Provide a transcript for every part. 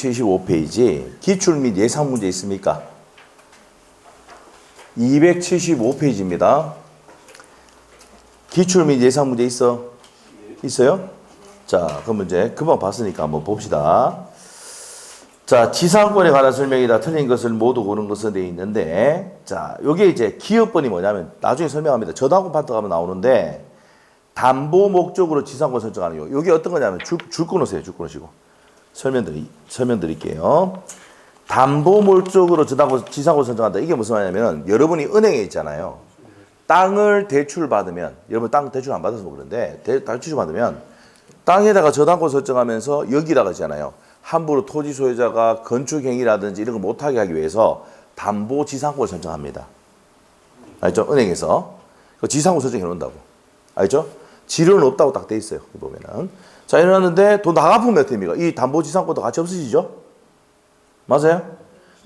275페이지 기출 및 예상 문제 있습니까? 275페이지입니다. 기출 및 예상 문제 있어요? 자, 그 문제 금방 봤으니까 한번 봅시다. 자, 지상권에 관한 설명이다. 틀린 것을 모두 고른 것은 돼 있는데, 자, 요게 이제 기업번이 뭐냐면 나중에 설명합니다. 저당권 파트 가면 나오는데, 담보 목적으로 지상권 설정하는 요. 요게 어떤 거냐면 줄 끊으세요. 줄 끊으시고 설명드릴게요. 담보 목적으로 지상권 설정한다. 이게 무슨 말이냐면 여러분이 은행에 있잖아요. 땅을 대출 받으면, 여러분 땅 대출 안 받아서 그런데 대출 받으면 땅에다가 저당권 설정하면서 여기다가 있잖아요. 함부로 토지 소유자가 건축 행위라든지 이런 거 못하게 하기 위해서 담보 지상권을 설정합니다. 알죠? 은행에서 그 지상권 설정해 놓는다고. 알죠? 지료는 없다고 딱 돼 있어요. 보면은. 자, 이러는데 돈 다 갚으면 몇 됩니까? 이 담보 지상권도 같이 없으시죠? 맞아요?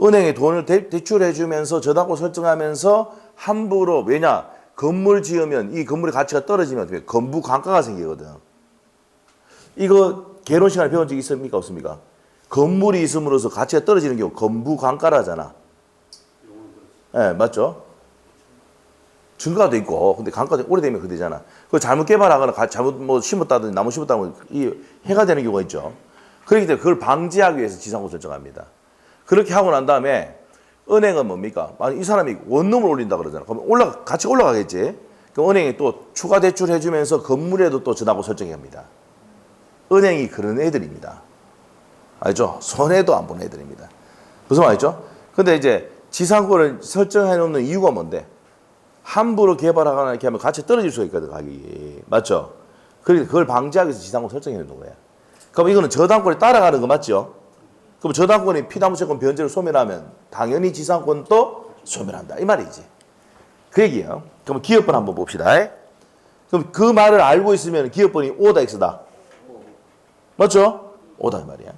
은행에 돈을 대출해 주면서 저당권 설정하면서 함부로, 왜냐? 건물 지으면 이 건물의 가치가 떨어지면 어떻게 건부 감가가 생기거든. 이거 개론 시간에 배운 적 있습니까? 없습니까? 건물이 있음으로써 가치가 떨어지는 경우 건부 감가라잖아. 예, 네, 맞죠? 증가도 있고, 근데 감가도 오래되면 그렇게 되잖아. 그거 잘못 개발하거나 잘못 뭐 심었다든지 나무 심었다면 이 해가 되는 경우가 있죠. 그렇기 때문에 그걸 방지하기 위해서 지상권 설정합니다. 그렇게 하고 난 다음에 은행은 뭡니까? 이 사람이 원룸을 올린다 그러잖아. 그럼 가치가 올라가겠지. 그럼 은행이 또 추가 대출 해주면서 건물에도 또 저당권 설정합니다. 은행이 그런 애들입니다. 알죠? 손해도 안 보는 애들입니다. 무슨 말이죠? 근데 이제 지상권을 설정해 놓는 이유가 뭔데? 함부로 개발하거나 이렇게 하면 가치 떨어질 수가 있거든, 가격이. 맞죠? 그러니까 그걸 방지하기 위해서 지상권 설정해 놓는 거야. 그럼 이거는 저당권에 따라가는 거 맞죠? 그럼 저당권이 피담보채권 변제를 소멸하면 당연히 지상권도 소멸한다. 이 말이지. 그 얘기예요. 그럼 기업번 한번 봅시다. 그럼 그 말을 알고 있으면 기업번이 O다, X다? 맞죠? O다 이 말이야.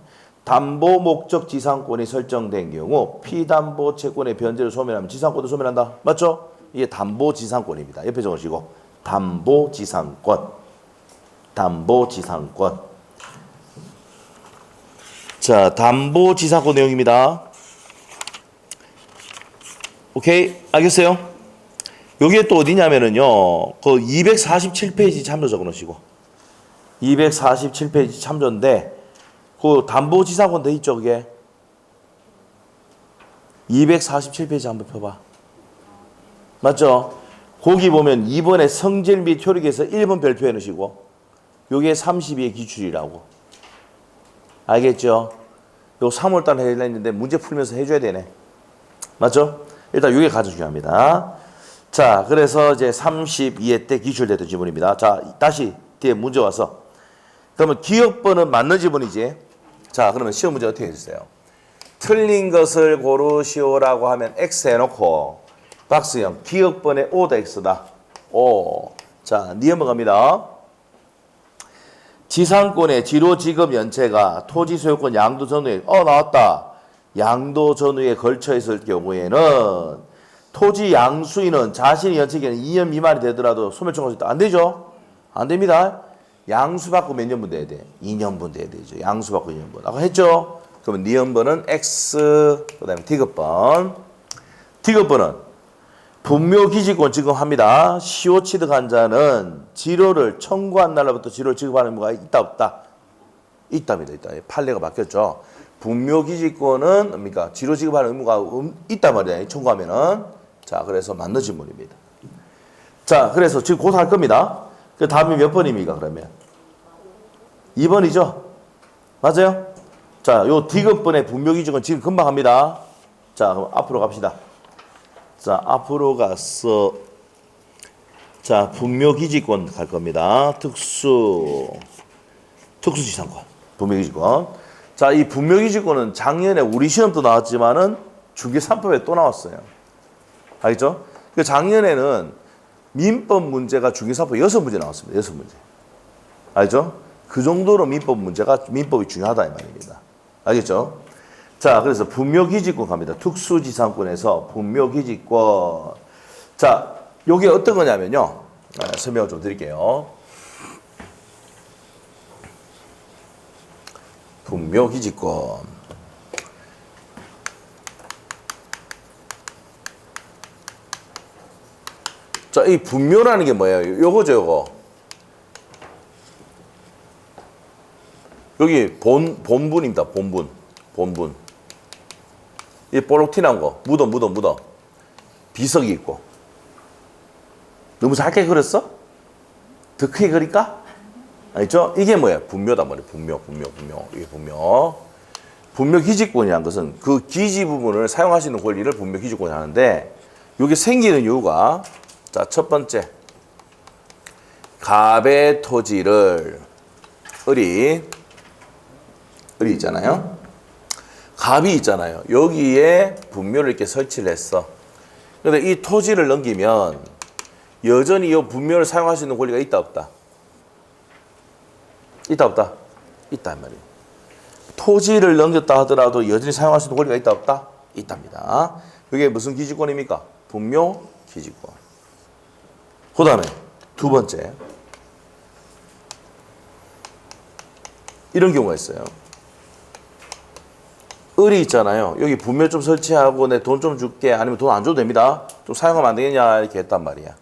담보 목적 지상권이 설정된 경우 피담보 채권의 변제를 소멸하면 지상권도 소멸한다. 맞죠? 이게 담보 지상권입니다. 옆에 적으시고 담보 지상권. 담보 지상권. 자, 담보 지상권 내용입니다. 오케이? 알겠어요? 여기에 또 어디냐면은요. 그 247페이지 참조 적어 놓으시고. 247페이지 참조인데 그 담보 지상권 돼 있죠, 그게? 247페이지 한번 펴봐. 맞죠? 거기 보면 2번에 성질 및 효력에서 1번 별표 해놓으시고 요게 32의 기출이라고. 알겠죠? 요 3월달 해야 했는데 문제 풀면서 해줘야 되네. 맞죠? 일단 요게 가장 중요합니다. 자, 그래서 이제 32회 때 기출됐던 지문입니다. 자, 다시 뒤에 문제 와서. 그러면 기업번은 맞는 지문이지. 자, 그러면 시험 문제 어떻게 해주세요? 틀린 것을 고르시오라고 하면 X 해놓고 박스형 기업번에 O다 X다. O. 자, 니은번 갑니다. 지상권의 지로지급 연체가 토지 소유권 양도 전후에 나왔다. 양도 전후에 걸쳐 있을 경우에는 토지 양수인은 자신이 연체기간 2년 미만이 되더라도 소멸 청구할 수 있다. 안 되죠? 안 됩니다. 양수받고 몇 년분 돼야 돼? 2년분 돼야 되죠. 양수받고 2년분. 아까 했죠? 그러면 니은번은 X, 그 다음에 D급번. D급번은 분묘기지권 지급합니다. 시효 취득한 자는 지료를 청구한 날로부터 지료를 지급하는 의무가 있다 없다? 있답니다. 있다. 판례가 바뀌었죠. 분묘기지권은 뭡니까? 지료 지급하는 의무가 있단 말이야. 청구하면은. 자, 그래서 맞는 질문입니다. 자, 그래서 지금 고사 할 겁니다. 그 다음이 몇 번입니까, 그러면? 2번이죠? 맞아요? 자, 요 D급번의 분묘기지권 지금 금방 합니다. 자, 그럼 앞으로 갑시다. 자, 앞으로 가서 자, 분묘기지권 갈 겁니다. 특수지상권, 분묘기지권. 자, 이 분묘기지권은 작년에 우리 시험도 나왔지만은 중개 3법에 또 나왔어요. 알겠죠? 그 작년에는 민법 문제가 중개 3법 6문제 나왔습니다. 6문제. 알죠? 그 정도로 민법이 중요하다 이 말입니다. 알겠죠? 자, 그래서 분묘기지권 갑니다. 특수지상권에서 분묘기지권. 자, 요게 어떤 거냐면요. 설명을 좀 드릴게요. 분묘기지권. 자, 이 분묘라는 게 뭐예요? 요거죠, 요거. 여기 본분입니다, 본분. 이 볼록 튀난 거, 묻어. 비석이 있고. 너무 작게 그렸어? 더 크게 그릴까? 알죠? 이게 뭐예요? 분묘다 말이에요. 분묘. 이게 분묘. 분묘 기지권이라는 것은 그 기지 부분을 사용할 수 있는 권리를 분묘 기지권이 하는데, 이게 생기는 이유가, 자, 첫 번째. 갑의 토지를, 을이 있잖아요. 갑이 있잖아요. 여기에 분묘를 이렇게 설치를 했어. 근데 이 토지를 넘기면 여전히 이 분묘를 사용할 수 있는 권리가 있다, 없다? 있다, 없다? 있단 말이에요. 토지를 넘겼다 하더라도 여전히 사용할 수 있는 권리가 있다, 없다? 있답니다. 그게 무슨 기지권입니까? 분묘 기지권. 그 다음에 두 번째. 이런 경우가 있어요. 을이 있잖아요. 여기 분묘 좀 설치하고 내 돈 좀 줄게. 아니면 돈 안 줘도 됩니다. 좀 사용하면 안 되겠냐 이렇게 했단 말이야.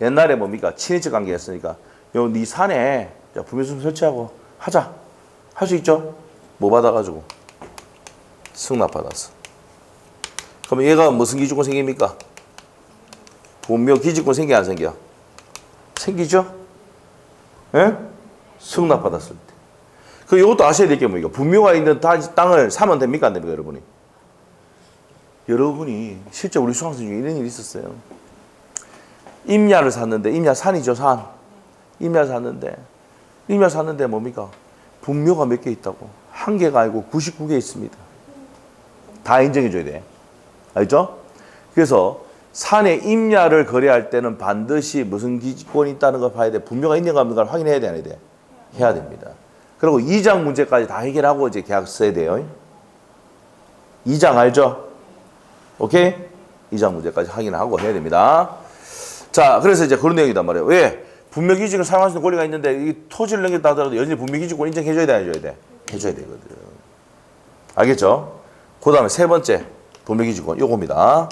옛날에 뭡니까? 친인척 관계였으니까 요 네 산에 분묘 좀 설치하고 하자. 할 수 있죠? 뭐 받아가지고? 승낙 받았어. 그럼 얘가 무슨 기지권 생깁니까? 분묘 기지권 생겨 안 생겨? 생기죠? 예? 승낙 받았을 때. 그 이것도 아셔야 될 게 뭐니까 분묘가 있는 땅을 사면 됩니까 안 됩니까 여러분이? 여러분이 실제 우리 수강생 중에 이런 일이 있었어요. 임야를 샀는데 임야 산이죠 산. 임야 샀는데 뭡니까? 분묘가 몇 개 있다고. 한 개가 아니고 99개 있습니다. 다 인정해 줘야 돼. 알죠? 그래서 산에 임야를 거래할 때는 반드시 무슨 기지권이 있다는 걸 봐야 돼. 분묘가 있는가 없는가를 확인해야 돼, 안 해야 돼? 해야 됩니다. 그리고 2장 문제까지 다 해결하고 이제 계약 써야 돼요. 2장 알죠? 오케이? 2장 문제까지 확인하고 해야 됩니다. 자, 그래서 이제 그런 내용이단 말이에요. 왜? 분묘 기지권을 사용할 수 있는 권리가 있는데 이 토지를 넘겼다 하더라도 여전히 분묘 기지권 인정해줘야 돼, 안 해줘야 돼? 해줘야 되거든. 알겠죠? 그 다음에 세 번째 분묘 기지권 요겁니다.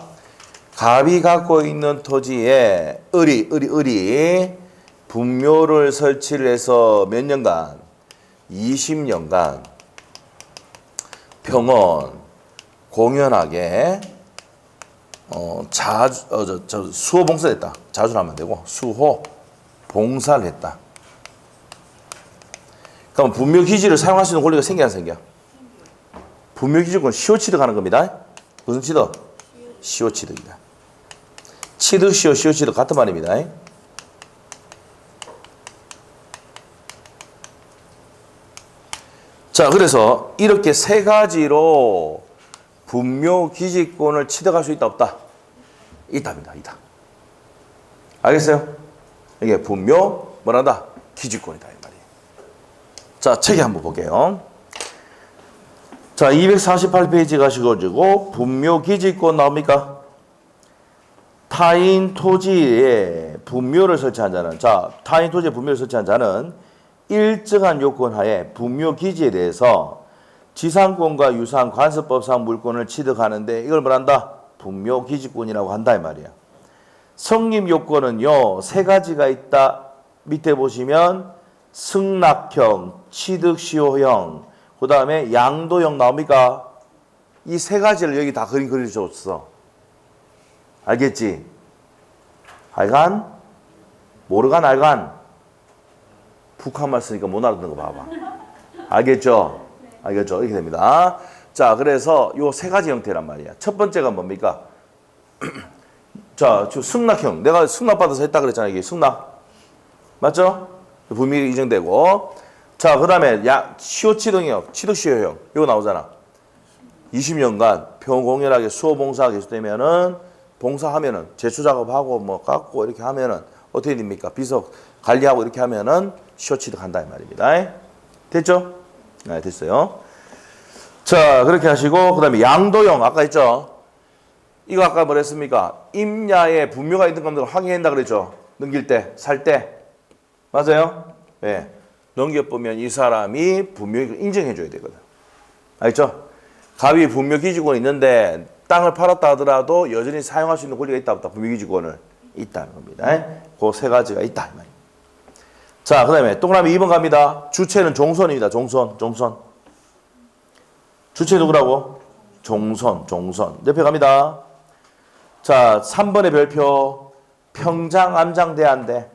갑이 갖고 있는 토지에 을이 분묘를 설치를 해서 몇 년간? 20년간 평온 공연하게 수호 봉사했다. 자주는 하면 안 되고 수호 봉사를 했다. 그럼 분묘 기지를 사용할 수 있는 권리가 생겨 안 생겨? 분묘 기지권 시효 취득하는 겁니다. 무슨 취득? 시효 취득이다. 취득 시효 시효 취득 같은 말입니다. 자, 그래서 이렇게 세 가지로 분묘 기지권을 취득할 수 있다, 없다? 있답니다, 있다. 알겠어요? 이게 분묘, 뭐란다? 기지권이다, 이 말이에요. 자, 책에 한번 볼게요. 자, 248페이지 가시고, 분묘 기지권 나옵니까? 타인 토지에 분묘를 설치한 자는, 자, 타인 토지에 분묘를 설치한 자는 일정한 요건 하에 분묘 기지에 대해서 지상권과 유사한 관습법상 물권을 취득하는데 이걸 뭐란다? 분묘 기지권이라고 한다 이 말이야. 성립 요건은요 세 가지가 있다. 밑에 보시면 승낙형, 취득시효형, 그 다음에 양도형 나옵니까? 이 세 가지를 여기 다 그려줬어. 알겠지? 알간? 모르간 알간? 북한말 쓰니까 못 알아듣는 거 봐봐. 알겠죠? 알겠죠? 이렇게 됩니다. 자, 그래서 요 세 가지 형태란 말이야. 첫 번째가 뭡니까? 자, 승낙형. 내가 승낙받아서 했다 그랬잖아. 이게 승낙. 맞죠? 분묘가 인정되고. 자, 그 다음에 시효취득형, 취득시효형. 이거 나오잖아. 20년간 평공연하게 수호봉사가 계속되면은, 봉사하면은, 제초작업하고 뭐 깎고 이렇게 하면은, 어떻게 됩니까? 비석 관리하고 이렇게 하면은, 시효취득한다 이 말입니다. 됐죠? 네, 됐어요. 자, 그렇게 하시고 그 다음에 양도형 아까 했죠? 이거 아까 뭐랬습니까? 임야에 분묘가 있는 것을 확인한다 그랬죠? 넘길 때, 살 때. 맞아요? 네. 넘겨보면 이 사람이 분묘 인정해줘야 되거든. 알죠? 갑이 분묘 기지권이 있는데 땅을 팔았다 하더라도 여전히 사용할 수 있는 권리가 있다 없다? 분묘 기지권을 있다는 겁니다. 그 세 가지가 있다. 자, 그 다음에 동그라미 2번 갑니다. 주체는 종선입니다. 종선. 주체 누구라고? 종선. 옆에 갑니다. 자, 3번의 별표. 평장, 암장, 대안대.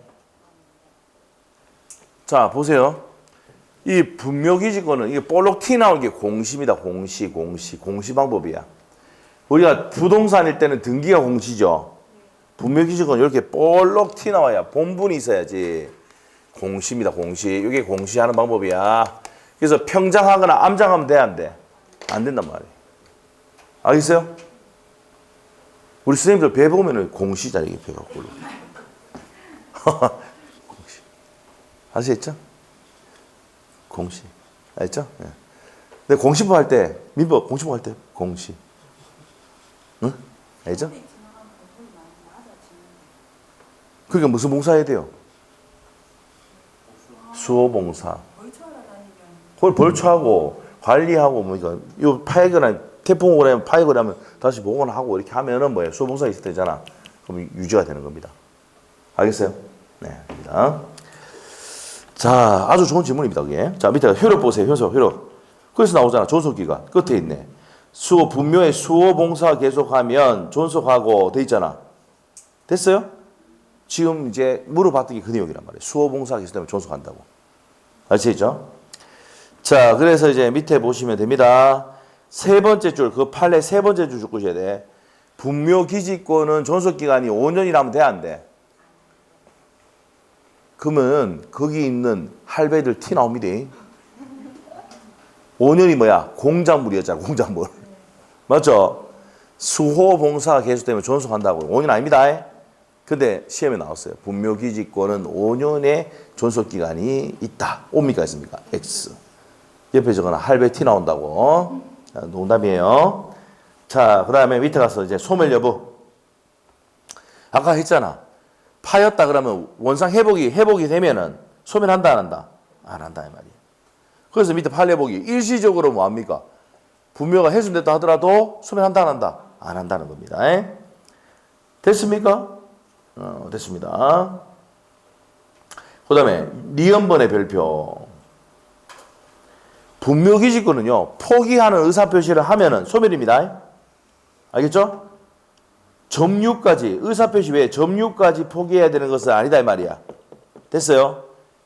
자, 보세요. 이 분묘기지권은 이게 볼록 티 나오는 게 공시입니다. 공시 방법이야. 우리가 부동산일 때는 등기가 공시죠. 분묘기지권은 이렇게 볼록 티 나와야 본분이 있어야지. 공시입니다. 공시. 이게 공시하는 방법이야. 그래서 평장하거나 암장하면 돼, 안 돼? 안 된단 말이에요. 알겠어요? 우리 선생님들 배 보면은 공시잖아요. 이게 배가 꼴로. 공시. 아시겠죠? 공시. 알겠죠? 네. 근데 공시법 할 때, 민법 공시법 할 때 공시. 응? 알죠? 그러니까 무슨 봉사해야 돼요? 수호봉사. 그걸 벌초하고 관리하고 뭐니까 요 파액을 태풍 오래 파액을 하면 다시 복원하고 이렇게 하면은 뭐예요? 수호봉사 있을 때잖아. 그럼 유지가 되는 겁니다. 알겠어요? 네, 됩니다. 자, 아주 좋은 질문입니다, 그게. 자, 밑에 효력 보세요. 효력. 그래서 나오잖아. 존속기간. 끝에 있네. 분묘의 수호봉사 계속하면 존속하고 돼 있잖아. 됐어요? 지금 이제 물어봤던 게 그 내용이란 말이에요. 수호봉사 계속되면 존속한다고. 아시겠죠? 자, 그래서 이제 밑에 보시면 됩니다. 세 번째 줄, 그 판례 세 번째 줄 적으셔야 돼. 분묘기지권은 존속기간이 5년이라면 돼, 안 돼? 그러면 거기 있는 할배들 티 나옵니다. 5년이 뭐야? 공작물이었잖아, 공작물. 맞죠? 수호봉사가 계속되면 존속한다고. 5년 아닙니다. 근데 시험에 나왔어요. 분묘기지권은 5년의 존속기간이 있다. 옵니까? 있습니까? X. 옆에 적어놔. 할배 티 나온다고. 농담이에요. 자, 그 다음에 밑에 가서 이제 소멸 여부. 아까 했잖아. 파였다 그러면 원상 회복이 되면은 소멸한다, 안 한다? 안 한다, 이 말이에요. 그래서 밑에 판례보기. 일시적으로 뭐합니까? 분묘가 훼손됐다 하더라도 소멸한다, 안 한다? 안 한다는 겁니다. 됐습니까? 됐습니다. 그 다음에 리언번의 별표. 분묘기지권은요, 포기하는 의사표시를 하면은 소멸입니다. 알겠죠? 점유까지, 의사표시 외에 점유까지 포기해야 되는 것은 아니다, 이 말이야. 됐어요?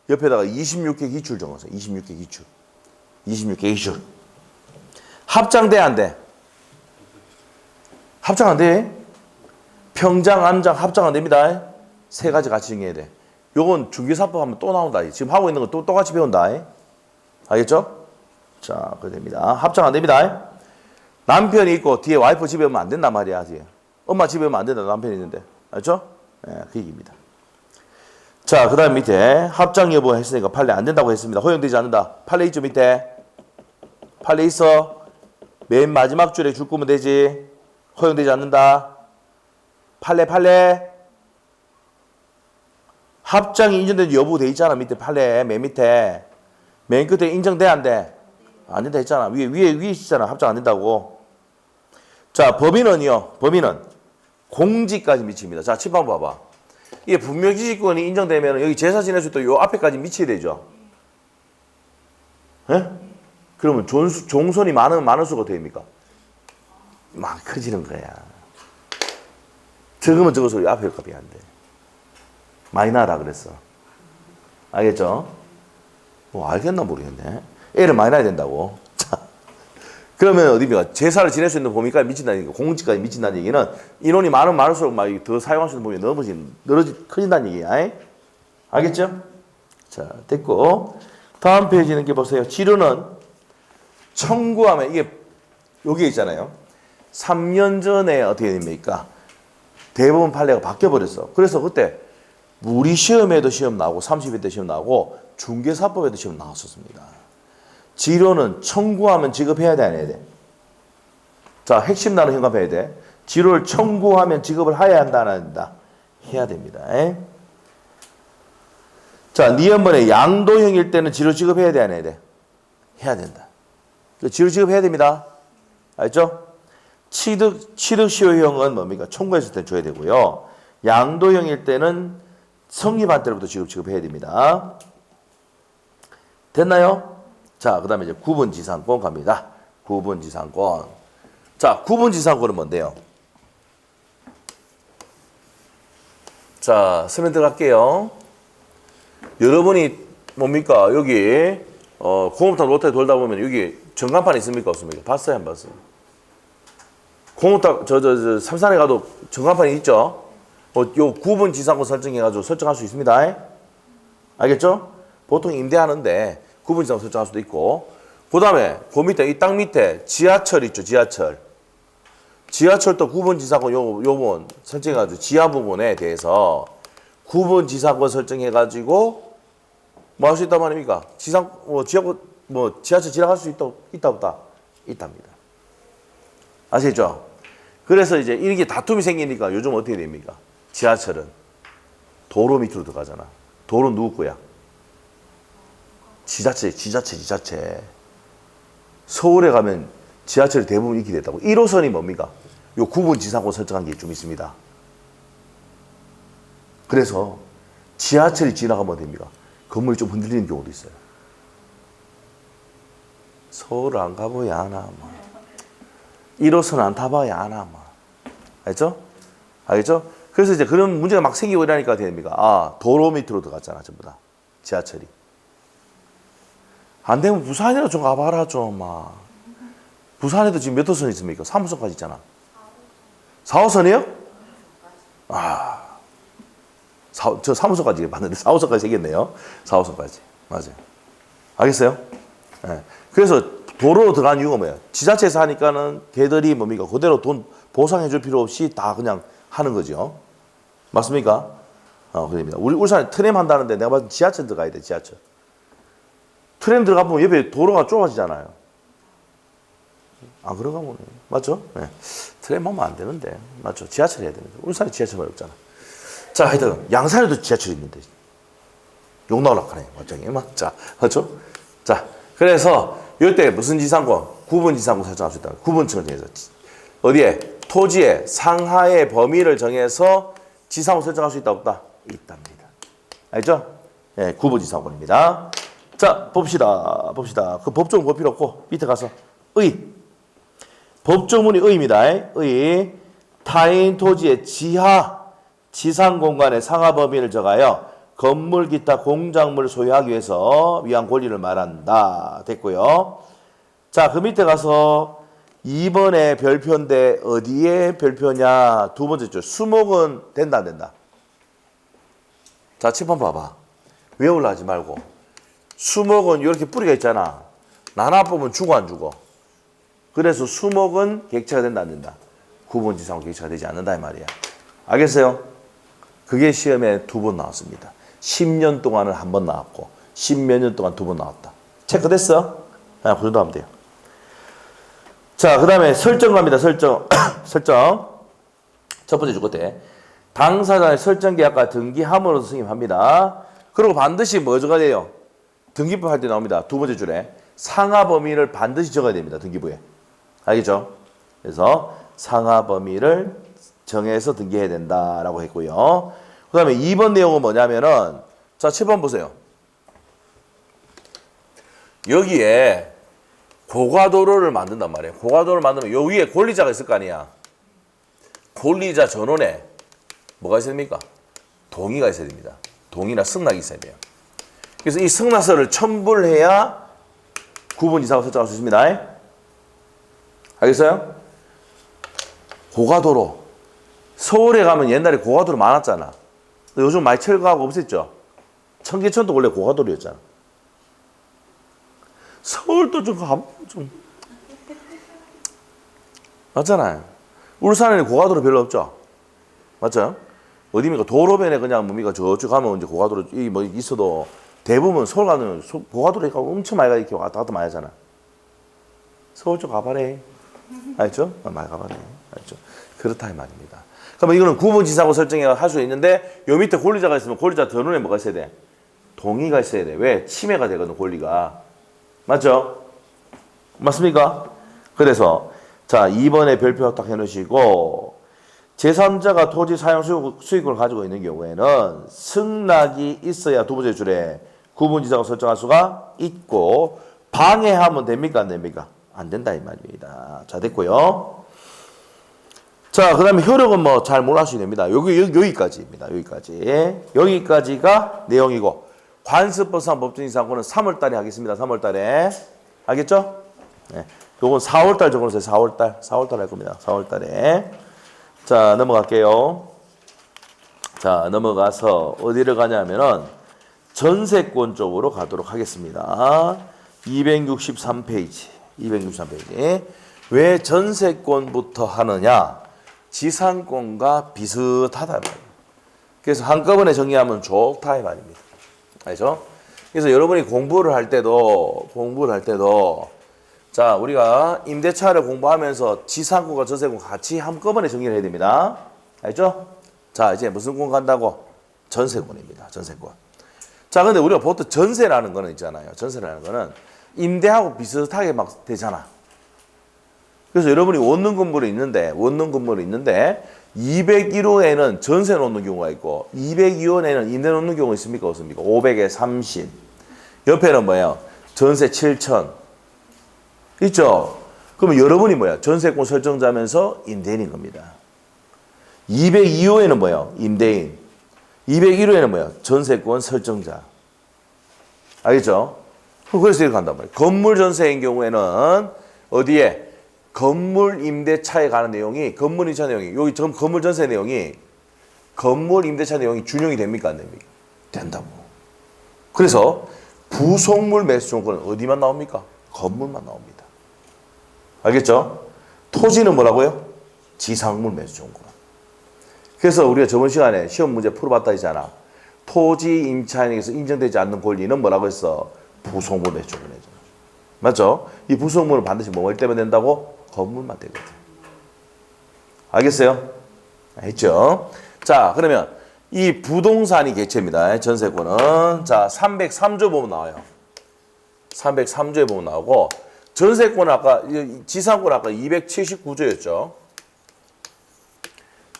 옆에다가 26개 기출 적었어요. 26개 기출. 합장 돼, 안 돼? 합장 안 돼? 평장, 암장, 합장 안 됩니다. 세 가지 같이 정해야 돼. 요건 중개사법 하면 또 나온다. 지금 하고 있는 거 똑같이 배운다. 알겠죠? 자, 그래 됩니다. 합장 안 됩니다. 남편이 있고 뒤에 와이프 집에 오면 안 된단 말이야. 뒤에. 엄마 집에 오면 안 된다. 남편이 있는데. 알죠? 네, 그 얘기입니다. 자, 그 다음 밑에 합장 여부 했으니까 판례 안 된다고 했습니다. 허용되지 않는다. 판례 있죠, 밑에? 판례 있어. 맨 마지막 줄에 줄 꾸면 되지. 허용되지 않는다. 판례. 합장이 인정된 여부 돼 있잖아. 밑에 판례 맨 밑에. 맨 끝에 인정돼, 안 돼? 안 된다 했잖아. 위에 있잖아. 합장 안 된다고. 자, 범인은요. 공지까지 미칩니다. 자, 칠판 봐봐. 이게 분묘기지권이 인정되면 여기 제사 지낼 수 있도록 요 앞에까지 미쳐야 되죠. 예? 그러면 종손이 많을수록 어떻게 됩니까? 막 커지는 거야. 적으면 적을수록 앞에 값이 안 돼. 많이 나라 그랬어. 알겠죠? 뭐 알겠나 모르겠네. 애를 많이 낳아야 된다고. 자, 그러면 어디입니까? 제사를 지낼 수 있는 범위까지 미친다는 얘기가, 공지까지 미친다는 얘기는 인원이 많을수록 막 더 사용할 수 있는 범위가 커진다는 얘기야. 알겠죠? 자, 됐고. 다음 페이지는 게 보세요. 지루는 청구하면 이게 여기 있잖아요. 3년 전에 어떻게 됩니까? 대법원 판례가 바뀌어버렸어. 그래서 그때 무리시험에도 시험 나오고 30회 때 시험 나오고 중개사법에도 시험 나왔었습니다. 지료는 청구하면 지급해야 돼, 안 해야 돼? 자, 핵심 단어 현감해야 돼. 지료를 청구하면 지급을 해야 한다, 안 한다? 해야 됩니다. 자, 니은번에 양도형일 때는 지료 지급해야 돼, 안 해야 돼? 해야 된다. 지료 지급해야 됩니다. 알죠? 취득 시효형은 뭡니까? 청구했을 때 줘야 되고요. 양도형일 때는 성립한 때로부터 지급해야 됩니다. 됐나요? 자, 그 다음에 이제 구분지상권 갑니다. 구분지상권. 자, 구분지상권은 뭔데요? 자, 설명 들어갈게요. 여러분이 뭡니까? 여기 공업탑 로터에 돌다 보면 여기 전간판 있습니까? 없습니까? 봤어요? 안 봤어요? 공업탑 삼산에 가도 전간판이 있죠? 요 구분지상권 설정해가지고 설정할 수 있습니다. 알겠죠? 보통 임대하는데 구분지상권 설정할 수도 있고, 그 다음에 그 밑에 이 땅 밑에 지하철 있죠? 지하철도 구분지상권 요 부분 설정해가지고 지하 부분에 대해서 구분지상권 설정해가지고 뭐 할 수 있단 말입니까? 지하철 지나갈 수 있다 없다? 있답니다. 아시겠죠? 그래서 이제 이렇게 다툼이 생기니까 요즘 어떻게 됩니까? 지하철은 도로 밑으로 들어가잖아. 도로 누구 거야? 지자체. 서울에 가면 지하철이 대부분 이렇게 됐다고. 1호선이 뭡니까? 요 구분지상권 설정한 게 좀 있습니다. 그래서 지하철이 지나가면 됩니까? 건물이 좀 흔들리는 경우도 있어요. 서울 안 가봐야 아나, 뭐. 1호선 안 타봐야 아나, 뭐. 알겠죠? 그래서 이제 그런 문제가 막 생기고 이러니까 어떻게 됩니까? 아, 도로 밑으로 들어갔잖아, 전부 다. 지하철이. 안 되면 부산이라도 좀 가봐라, 좀, 막. 부산에도 지금 몇 호선 있습니까? 3호선까지 있잖아. 4호선이요? 저 3호선까지 봤는데 4호선까지 생겼네요. 4호선까지. 맞아요. 알겠어요? 네. 그래서 도로로 들어간 이유가 뭐예요? 지자체에서 하니까는 걔들이 뭡니까? 그대로 돈 보상해 줄 필요 없이 다 그냥 하는 거죠. 맞습니까? 그럽니다. 우리 울산에 트램 한다는데 내가 봤을 때 지하철 들어가야 돼, 지하철. 트램 들어가 보면 옆에 도로가 좁아지잖아요. 안 그런가 보네. 맞죠? 네. 트램 하면 안 되는데. 맞죠? 지하철 해야 되는데. 울산에 지하철 없잖아. 자, 하여튼 양산에도 지하철이 있는데 욕 나오려고 하네. 완전히. 자, 맞죠? 자, 그래서 이때 무슨 지상권? 구분지상권 설정할 수 있다. 구분층을 정해서 어디에? 토지의 상하의 범위를 정해서 지상권 설정할 수 있다 없다? 있답니다. 알죠? 네, 구분지상권입니다. 자, 봅시다. 그 법조문 볼 필요 없고 밑에 가서 법조문이 의입니다. 의. 타인 토지의 지상 공간의 상하 범위를 정하여 건물 기타 공작물을 소유하기 위한 권리를 말한다. 됐고요. 자, 그 밑에 가서 2번의 별표인데 어디에 별표냐? 두 번째 줄. 수목은 된다 안 된다? 자, 칠판 봐봐. 외우려 하지 말고. 수목은 이렇게 뿌리가 있잖아. 나눠 보면 주고 안 주고. 그래서 수목은 객체가 된다 안 된다? 구분지상권 객체가 되지 않는다 이 말이야. 알겠어요? 그게 시험에 2번 나왔습니다. 10년 동안은 1번 나왔고 10몇 년 동안 2번 나왔다. 체크됐어? 그 정도 하면 돼요. 자, 그 다음에 설정 갑니다. 설정. 첫 번째 주거대. 당사자의 설정계약과 등기함으로써 승인합니다. 그리고 반드시 뭐 적어야 돼요? 등기부 할 때 나옵니다. 두 번째 줄에. 상하 범위를 반드시 적어야 됩니다. 등기부에. 알겠죠? 그래서 상하 범위를 정해서 등기해야 된다라고 했고요. 그 다음에 2번 내용은 뭐냐면은, 자, 7번 보세요. 여기에 고가도로를 만든단 말이에요. 고가도로를 만들면 요 위에 권리자가 있을 거 아니야. 권리자 전원에 뭐가 있어야 됩니까? 동의가 있어야 됩니다. 동의나 승낙이 있어야 돼요. 그래서 이 승낙서를 첨부를 해야 구분지상권 설정할 수 있습니다. 알겠어요? 고가도로. 서울에 가면 옛날에 고가도로 많았잖아. 요즘 많이 철거하고 없앴죠? 청계천도 원래 고가도로였잖아. 서울도 좀 맞잖아요. 울산에는 고가도로 별로 없죠? 맞죠? 어디입니까? 도로변에 그냥 뭡니까? 저쪽 가면 이제 고가도로 뭐 있어도 대부분 서울 가면 고가도로 엄청 많이 가 이렇게 왔다 갔다 많이 하잖아. 서울 쪽 가봐래. 알죠? 많이 가봐래. 알죠? 그렇다 이 말입니다. 그러면 이거는 구분지상권 설정해 할 수 있는데 요 밑에 권리자가 있으면 권리자 전원에 뭐가 있어야 돼? 동의가 있어야 돼. 왜? 침해가 되거든 권리가. 맞죠? 맞습니까? 그래서 자 2번에 별표 딱 해놓으시고 제3자가 토지 사용 수익을 가지고 있는 경우에는 승낙이 있어야 두 번째 줄에 구분지자가 설정할 수가 있고 방해하면 됩니까? 안 됩니까? 안 된다 이 말입니다. 자, 됐고요. 자, 그 다음에 효력은 뭐 잘 몰라주시면 됩니다. 여기까지입니다. 여기까지가 내용이고 관습법상 법정이사고는 3월달에 하겠습니다. 3월달에. 알겠죠? 네. 요건 4월달 적어놓으세요. 4월달 할 겁니다. 4월달에. 자, 넘어갈게요. 자, 넘어가서 어디를 가냐면은 전세권 쪽으로 가도록 하겠습니다. 263페이지. 왜 전세권부터 하느냐? 지상권과 비슷하다 말이에요. 그래서 한꺼번에 정리하면 좋다 이 말입니다. 알죠? 그래서 여러분이 공부를 할 때도 자, 우리가 임대차를 공부하면서 지상권과 전세권 같이 한꺼번에 정리를 해야 됩니다. 알죠? 자, 이제 무슨 권 간다고? 전세권입니다. 전세권. 자, 근데 우리가 보통 전세라는 거는 있잖아요. 전세라는 거는 임대하고 비슷하게 막 되잖아. 그래서 여러분이 원룸 건물이 있는데 201호에는 전세 놓는 경우가 있고 202호에는 임대 놓는 경우가 있습니까? 없습니까? 500에 30. 옆에는 뭐예요? 전세 7천. 있죠? 그러면 여러분이 뭐야? 전세권 설정자면서 임대인인 겁니다. 202호에는 뭐예요? 임대인. 201호에는 뭐야? 전세권 설정자. 알겠죠? 그래서 이렇게 한단 말이에요. 건물 전세인 경우에는 어디에? 건물 임대차에 관한 내용이, 건물 임대차 내용이, 여기 건물 전세 내용이, 건물 임대차 내용이 준용이 됩니까? 안 됩니까? 된다고. 그래서 부속물 매수 정권은 어디만 나옵니까? 건물만 나옵니다. 알겠죠? 토지는 뭐라고요? 지상물 매수 정권. 그래서 우리가 저번 시간에 시험 문제 풀어봤다 했잖아. 토지 임차인에게서 인정되지 않는 권리는 뭐라고 했어? 부속물 매수 정권이잖아. 맞죠? 이 부속물은 반드시 뭘 때문에 된다고? 건물만 되거든. 알겠어요? 알겠죠? 자, 그러면 이 부동산이 객체입니다. 전세권은. 자, 303조 보면 나와요. 303조에 보면 나오고, 전세권은 아까, 지상권은 아까 279조였죠.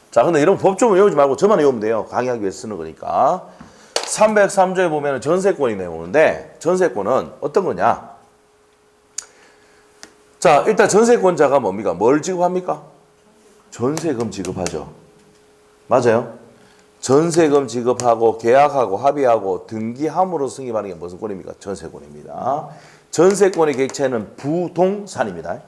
자, 근데 이런 법조문 외우지 말고 저만 외우면 돼요. 강의하기 위해서 쓰는 거니까. 303조에 보면 전세권이 나오는데, 전세권은 어떤 거냐? 자, 일단 전세권자가 뭡니까? 뭘 지급합니까? 전세금 지급하죠. 맞아요? 전세금 지급하고 계약하고 합의하고 등기함으로 승인하는 게 무슨 권입니까? 전세권입니다. 전세권의 객체는 부동산입니다.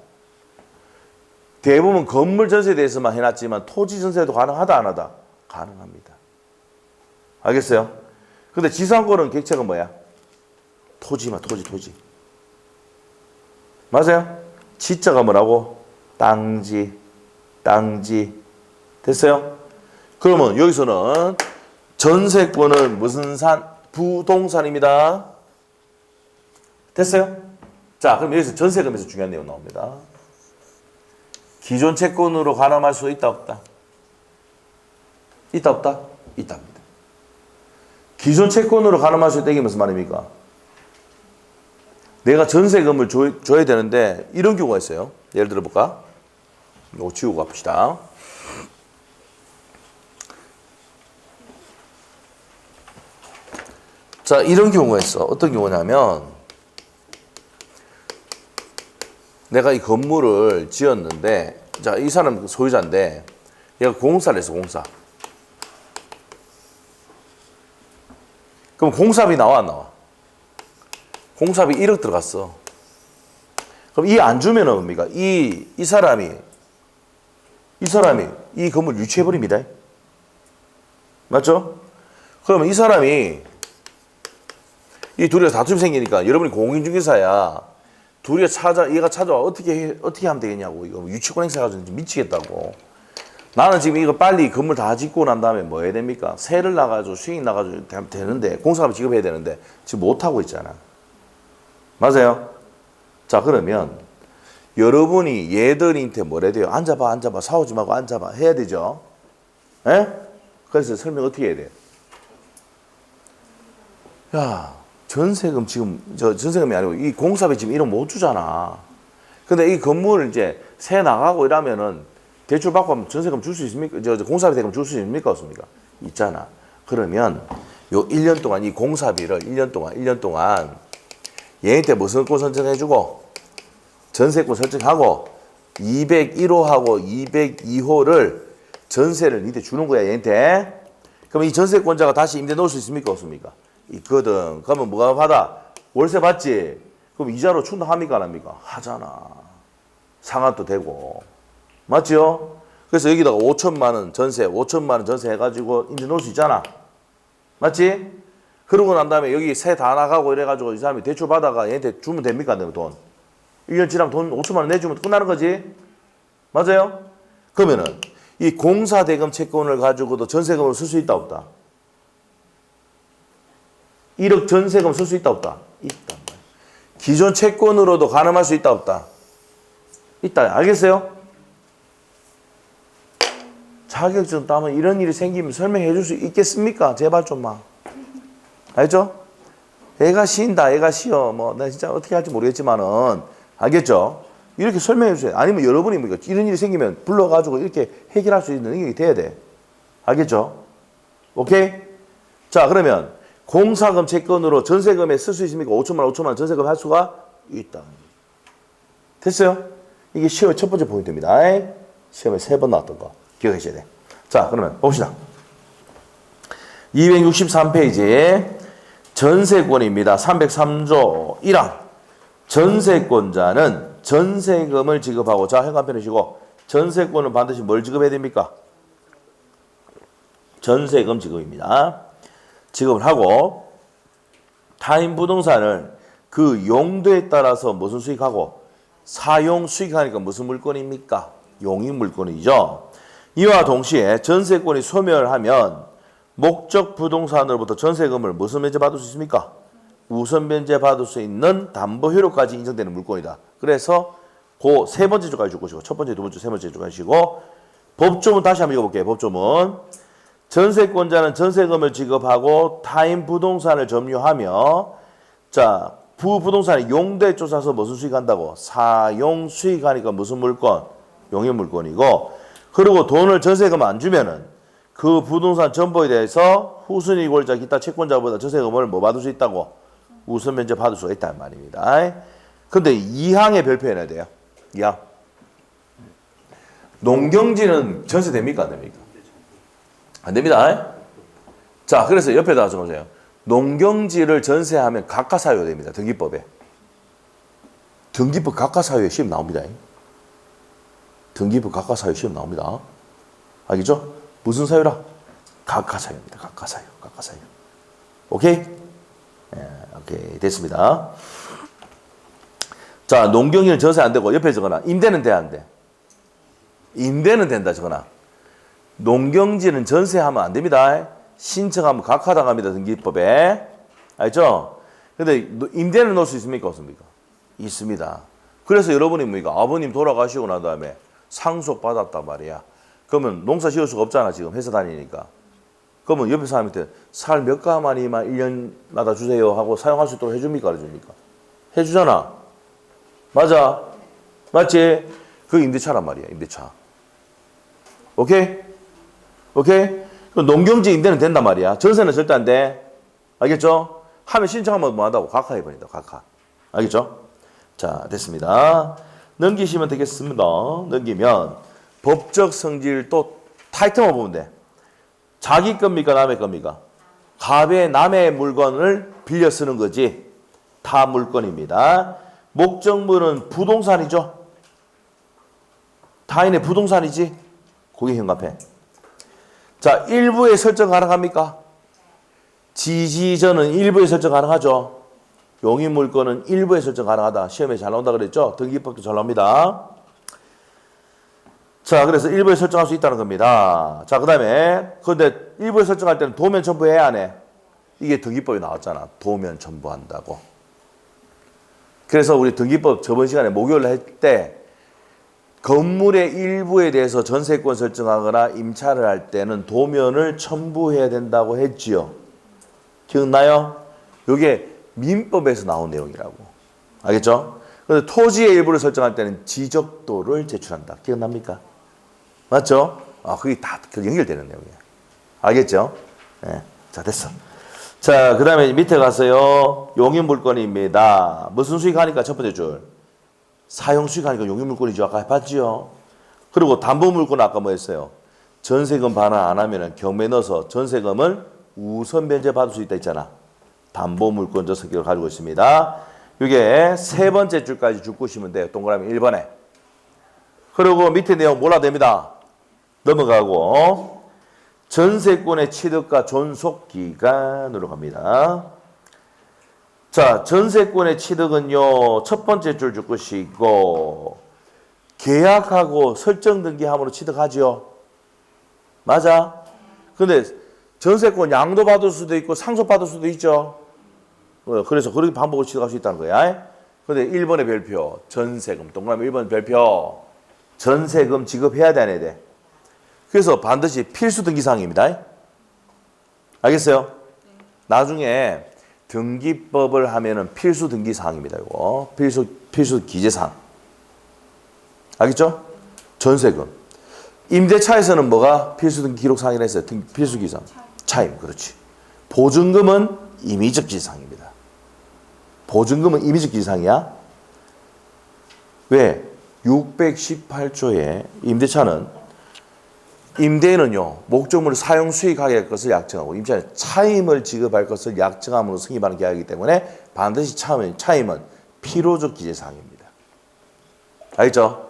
대부분 건물 전세에 대해서만 해놨지만 토지 전세도 가능하다 안 하다? 가능합니다. 알겠어요? 근데 지상권은 객체가 뭐야? 토지만 토지. 맞아요? 지자가 뭐라고? 땅지. 됐어요? 그러면 여기서는 전세권은 무슨 산? 부동산입니다. 됐어요? 자, 그럼 여기서 전세금에서 중요한 내용 나옵니다. 기존 채권으로 가늠할 수 있다 없다? 있다 없다? 있답니다. 기존 채권으로 가늠할 수 있다 이게 무슨 말입니까? 내가 전세금을 줘야 되는데 이런 경우가 있어요. 예를 들어 볼까? 이거 지우고 갑시다. 자, 이런 경우가 있어. 어떤 경우냐면 내가 이 건물을 지었는데, 자, 이 사람 소유자인데 얘가 공사를 했어. 공사. 그럼 공사비 나와 안 나와? 공사비 1억 들어갔어. 그럼 이 안 주면은 뭡니까? 이 사람이 이 건물 유치해버립니다. 맞죠? 그러면 이 사람이 이 둘이가 다툼이 생기니까 여러분이 공인중개사야. 얘가 찾아와. 어떻게 하면 되겠냐고. 이거 유치권 행사해가지고 미치겠다고. 나는 지금 이거 빨리 건물 다 짓고 난 다음에 뭐 해야 됩니까? 세를 나가지고 수익 나가지고 되는데, 공사비 지급해야 되는데, 지금 못하고 있잖아. 맞아요? 자, 그러면 여러분이 얘들한테 뭐라 해야 돼요? 앉아봐. 싸우지 말고 앉아봐. 해야 되죠? 예? 그래서 설명 어떻게 해야 돼요? 야, 전세금 지금, 전세금이 아니고 이 공사비 지금 1억 못 주잖아. 근데 이 건물 이제 세 나가고 이러면은 대출 받고 하면 전세금 줄 수 있습니까? 공사비 대금 줄 수 있습니까? 없습니까? 있잖아. 그러면 요 1년 동안 이 공사비를 1년 동안 얘한테 무슨 권 설정해주고 전세권 설정하고 201호하고 202호를 전세를 니한테 주는 거야, 얘한테. 그럼 이 전세권자가 다시 임대 놓을 수 있습니까? 없습니까? 있거든. 그러면 뭐가 받아? 월세 받지? 그럼 이자로 충당합니까? 안 합니까? 하잖아. 상환도 되고. 맞죠? 그래서 여기다가 5천만 원 전세, 5천만 원 전세 해가지고 임대 놓을 수 있잖아. 맞지? 그러고 난 다음에 여기 세 다 나가고 이래가지고 이 사람이 대출 받아가 얘한테 주면 됩니까? 안 되면 돈. 1년 지나면 돈 5천만 원 내주면 끝나는 거지? 맞아요? 그러면은 이 공사대금 채권을 가지고도 전세금을 쓸 수 있다 없다? 1억 전세금 쓸 수 있다 없다? 있단 말이야. 기존 채권으로도 가늠할 수 있다 없다? 있다. 알겠어요? 자격증 따면 이런 일이 생기면 설명해 줄 수 있겠습니까? 제발 좀만. 알죠? 애가 시인다, 애가 시어. 나 진짜 어떻게 할지 모르겠지만은, 알겠죠? 이렇게 설명해 주세요. 아니면 여러분이 뭐 이런 일이 생기면 불러가지고 이렇게 해결할 수 있는 능력이 돼야 돼. 알겠죠? 오케이? 자, 그러면 공사금 채권으로 전세금에 쓸 수 있습니까? 5천만 원 전세금 할 수가 있다. 됐어요? 이게 시험의 첫 번째 포인트입니다. 시험에 3번 나왔던 거. 기억하셔야 돼. 자, 그러면 봅시다. 263페이지 전세권입니다. 303조 1항. 전세권자는 전세금을 지급하고, 자, 현관 펴시고 전세권은 반드시 뭘 지급해야 됩니까? 전세금 지급입니다. 지급을 하고 타인 부동산을 그 용도에 따라서 무슨 수익하고 사용 수익하니까 무슨 물건입니까? 용익 물건이죠. 이와 동시에 전세권이 소멸하면 목적 부동산으로부터 전세금을 무슨 면제 받을 수 있습니까? 우선 면제 받을 수 있는 담보 효력까지 인정되는 물건이다. 그래서 그 세 번째 조까지 줄 것이고, 첫 번째, 두 번째, 세 번째 조까지 주고, 법조문 다시 한번 읽어볼게요. 법조문. 전세권자는 전세금을 지급하고 타인 부동산을 점유하며, 자, 부부동산의 용도에 쫓아서 무슨 수익한다고? 사용 수익하니까 무슨 물건? 용익 물건이고, 그리고 돈을 전세금 안 주면은 그 부동산 전부에 대해서 후순위 권자 기타 채권자보다 전세금을 뭐 받을 수 있다고? 우선 면제 받을 수가 있다는 말입니다. 근데 2항에 별표해놔야 돼요. 2항. 농경지는 전세 됩니까? 안 됩니까? 안 됩니다. 자, 그래서 옆에다가 적어주세요. 농경지를 전세하면 각하사유가 됩니다. 등기법에. 등기법 각하사유에 시험 나옵니다. 등기법 각하사유 시험 나옵니다. 알겠죠? 무슨 사유라? 각하사유입니다. 각하사유. 오케이? 예, 오케이. 됐습니다. 자, 농경지는 전세 안 되고 옆에 적어놔. 임대는 돼, 안 돼? 임대는 된다, 적어놔. 농경지는 전세하면 안 됩니다. 신청하면 각하당합니다. 등기법에. 알죠? 근데 임대는 넣을 수 있습니까? 없습니까? 있습니다. 그래서 여러분이 뭡니까? 아버님 돌아가시고 난 다음에 상속 받았단 말이야. 그러면 농사 지을 수가 없잖아, 지금 회사 다니니까. 그러면 옆에 사람한테 살 몇 가마니만 1년마다 주세요 하고 사용할 수 있도록 해줍니까? 안 해줍니까? 해주잖아. 맞아. 맞지? 그게 임대차란 말이야, 임대차. 오케이? 오케이? 농경지 임대는 된단 말이야. 전세는 절대 안 돼. 알겠죠? 하면 신청하면 뭐 한다고? 각하해버린다, 각하. 알겠죠? 자, 됐습니다. 넘기시면 되겠습니다. 넘기면 법적 성질 또 타이틀만 보면 돼. 자기 겁니까? 남의 겁니까? 갑의 남의 물건을 빌려 쓰는 거지. 타 물건입니다. 목적물은 부동산이죠. 타인의 부동산이지. 그게 현관패. 자, 일부에 설정 가능합니까? 지지전은 일부에 설정 가능하죠. 용익 물건은 일부에 설정 가능하다. 시험에 잘 나온다 그랬죠? 등기법도 잘 나옵니다. 자, 그래서 일부에 설정할 수 있다는 겁니다. 자, 그 다음에 근데 일부에 설정할 때는 도면 첨부해야 안 해? 이게 등기법에 나왔잖아. 도면 첨부한다고. 그래서 우리 등기법 저번 시간에 목요일 할 때 건물의 일부에 대해서 전세권 설정하거나 임차를 할 때는 도면을 첨부해야 된다고 했지요. 기억나요? 이게 민법에서 나온 내용이라고. 알겠죠? 그런데 토지의 일부를 설정할 때는 지적도를 제출한다. 기억납니까? 맞죠? 그게 다 연결되는 내용이에요. 알겠죠? 네. 자, 됐어. 자, 그 다음에 밑에 가서요. 용익물권입니다. 무슨 수익하니까 첫 번째 줄. 사용 수익하니까 용익물권이죠. 아까 봤지요? 그리고 담보물권 아까 뭐 했어요? 전세금 반환 안 하면 경매 넣어서 전세금을 우선 변제 받을 수 있다 했잖아. 담보물권자 성격을 가지고 있습니다. 이게 세 번째 줄까지 줄 보시면 돼요. 동그라미 1번에. 그리고 밑에 내용 몰라도 됩니다. 넘어가고 전세권의 취득과 존속 기간으로 갑니다. 자, 전세권의 취득은요. 첫 번째 줄 줄 것이고 계약하고 설정 등기함으로 취득하지요. 맞아? 근데 전세권 양도 받을 수도 있고 상속 받을 수도 있죠. 그래서 그렇게 방법으로 취득할 수 있다는 거야. 근데 1번의 별표 전세금 동그라미 1번 별표 전세금 지급해야 돼 안 해야 돼? 그래서 반드시 필수 등기사항입니다. 알겠어요? 나중에 등기법을 하면은 필수 등기사항입니다. 이거 필수 기재사항. 알겠죠? 전세금. 임대차에서는 뭐가 필수 등기 기록사항이라 했어요? 필수 기사항. 차임. 그렇지. 보증금은 임의적 기재사항입니다. 보증금은 임의적 기재사항이야. 왜? 618조에 임대인은요, 목적물을 사용 수익하게 할 것을 약정하고, 임차인은 차임을 지급할 것을 약정함으로 승인하는 계약이기 때문에 반드시 차임은 필요적 기재사항입니다. 알겠죠?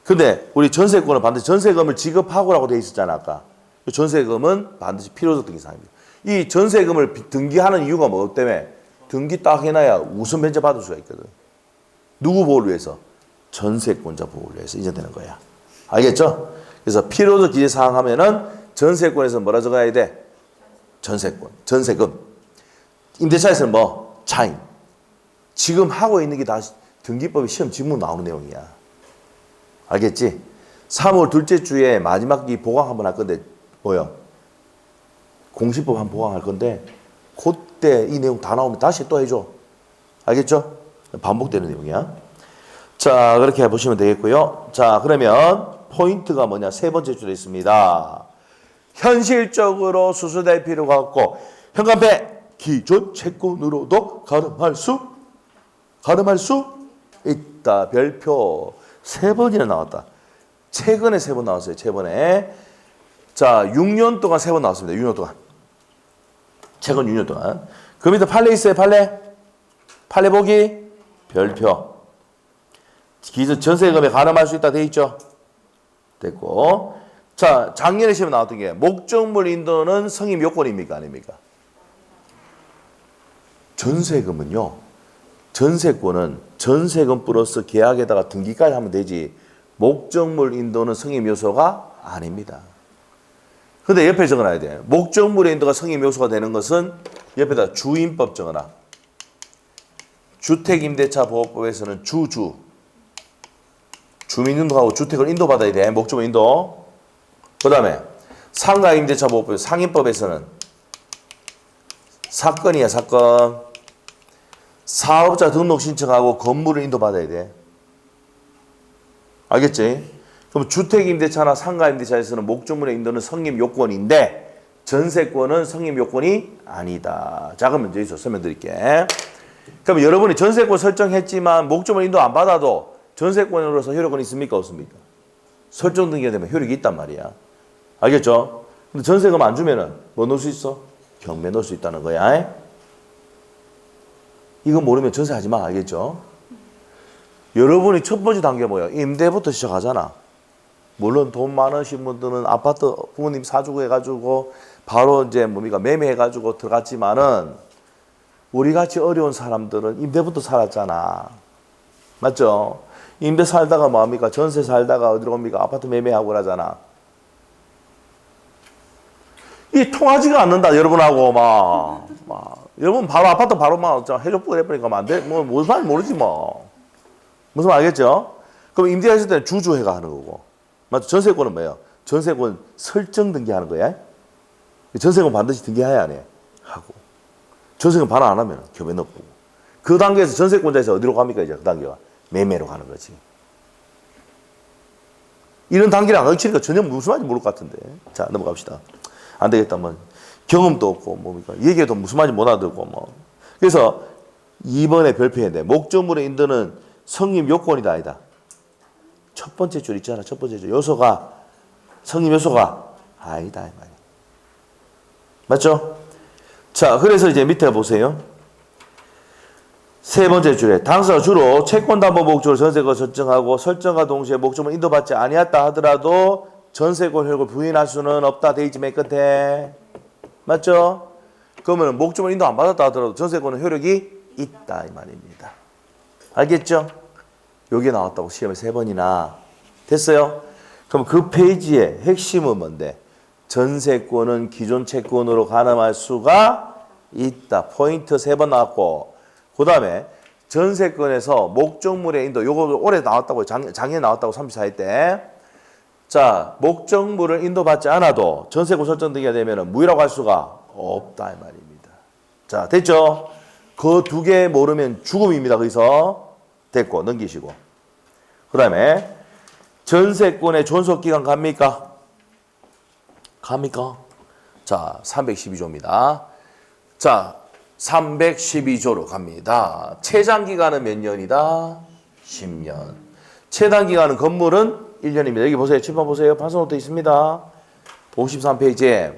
근데 우리 전세권은 반드시 전세금을 지급하고라고 돼 있었잖아, 아까. 전세금은 반드시 필요적 등기사항입니다. 이 전세금을 등기하는 이유가 뭐 때문에? 등기 딱 해놔야 우선 변제 받을 수가 있거든. 누구 보호를 위해서? 전세권자 보호를 위해서 이전되는 거야. 알겠죠? 그래서 필요적 기재사항 하면은 전세권에서 뭐라 적어야 돼? 전세권, 전세금. 임대차에서는 뭐? 차임. 지금 하고 있는 게 다 등기법의 시험 지문 나오는 내용이야. 알겠지? 3월 둘째 주에 마지막 기 보강 한번 할 건데 뭐요? 공시법 한번 보강할 건데 그때 이 내용 다 나오면 다시 또 해줘. 알겠죠? 반복되는 내용이야. 자, 그렇게 보시면 되겠고요. 자, 그러면 포인트가 뭐냐? 세 번째 줄에 있습니다. 현실적으로 수수될 필요가 없고 현관패 기존 채권으로도 가름할 수 있다. 별표 3번이나 나왔다. 최근에 3번 나왔어요. 최근에. 자, 6년 동안 3번 나왔습니다. 6년 동안. 최근 6년 동안. 그 밑에 판례 있어요. 판례 보기 별표. 기존 전세금에 가름할 수 있다 돼 있죠. 됐고. 자, 작년에 시험에 나왔던 게 목적물 인도는 성립 요건입니까? 아닙니까? 전세금은요. 전세권은 전세금 플러스 계약에다가 등기까지 하면 되지 목적물 인도는 성립 요소가 아닙니다. 근데 옆에 적어놔야 돼. 목적물의 인도가 성립 요소가 되는 것은 옆에다 주임법 적어놔. 주택임대차보호법에서는 주민인도하고 주택을 인도받아야 돼. 목적물 인도. 그 다음에 상가임대차보호법 상인법에서는 사건이야. 사건. 사업자 등록 신청하고 건물을 인도받아야 돼. 알겠지? 그럼 주택임대차나 상가임대차에서는 목적물의 인도는 성립 요건인데 전세권은 성립 요건이 아니다. 자, 그러면 여기서 설명드릴게. 그럼 여러분이 전세권 설정했지만 목적물 인도 안 받아도 전세권으로서 효력은 있습니까? 없습니까? 설정 등기가 되면 효력이 있단 말이야. 알겠죠? 근데 전세금 안 주면은 뭐 넣을 수 있어? 경매 넣을 수 있다는 거야. 이거 모르면 전세하지 마. 알겠죠? 여러분이 첫 번째 단계 뭐야? 임대부터 시작하잖아. 물론 돈 많으신 분들은 아파트 부모님 사주고 해가지고 바로 이제 뭡니까? 매매해가지고 들어갔지만은 우리 같이 어려운 사람들은 임대부터 살았잖아. 맞죠? 임대 살다가 뭐합니까? 전세 살다가 어디로 옵니까? 아파트 매매하고 그러잖아. 이 통하지가 않는다, 여러분하고, 여러분 바로 아파트 바로 해줬고 해버리니까 안 돼. 무슨 말인지 모르지 뭐. 무슨 말 알겠죠? 그럼 임대하실 때는 주주회가 하는 거고. 맞죠? 전세권은 뭐예요? 전세권 설정 등기하는 거야. 전세권 반드시 등기해야 안 해. 하고. 전세금 반환 안 하면 교매 넣고. 그 단계에서 전세권자에서 어디로 갑니까? 이제 그 단계가 매매로 가는 거지. 이런 단계를 안 가르치니까 전혀 무슨 말인지 모를 것 같은데. 자, 넘어갑시다. 안 되겠다. 뭐 경험도 없고 뭡니까? 얘기해도 무슨 말인지 못 알아듣고 뭐. 그래서 2번에 별표해야 돼. 목적물의 인도는 성립 요건이다 아니다. 첫 번째 줄 있잖아. 첫 번째 줄. 요소가 성립 요소가 아니다 이 말이야. 맞죠? 자, 그래서 이제 밑에 보세요. 세 번째 줄에 당사가 주로 채권담보 목적으로 전세권을 설정하고 설정과 동시에 목적을 인도받지 아니었다 하더라도 전세권 효력을 부인할 수는 없다 돼 있지 맨 끝에. 맞죠? 그러면 목적을 인도 안 받았다 하더라도 전세권은 효력이 있다 이 말입니다. 알겠죠? 여기 나왔다고 시험에 3번이나 됐어요? 그럼 그 페이지의 핵심은 뭔데? 전세권은 기존 채권으로 가늠할 수가 있다. 포인트 3번 나왔고, 그 다음에 전세권에서 목적물의 인도, 요거 올해 나왔다고, 작년에 나왔다고 34회 때. 자, 목적물을 인도받지 않아도 전세권 설정되게 되면 무효라고 할 수가 없다 이 말입니다. 자, 됐죠? 그 2개 모르면 죽음입니다. 거기서 됐고 넘기시고. 그 다음에 전세권의 존속기간 갑니까? 갑니까? 자, 312조입니다. 자, 312조로 갑니다. 최장기간은 몇 년이다? 10년. 최단기간은 건물은 1년입니다. 여기 보세요. 칠판 보세요. 판서노트 있습니다. 53페이지에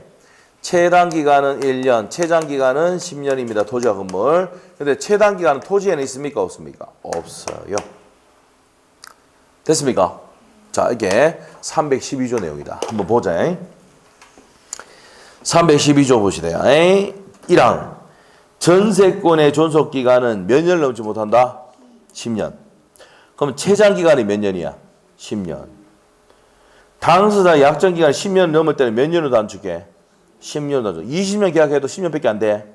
최단기간은 1년, 최장기간은 10년입니다. 토지와 건물. 근데 최단기간은 토지에는 있습니까? 없습니까? 없어요. 됐습니까? 자, 이게 312조 내용이다. 한번 보자. 312조 보시래요. 1항. 전세권의 존속기간은 몇 년을 넘지 못한다? 10년. 그럼 최장기간이 몇 년이야? 10년. 당사자 약정기간 10년 넘을 때는 몇 년으로 단축해? 10년 단축. 20년 계약해도 10년밖에 안 돼.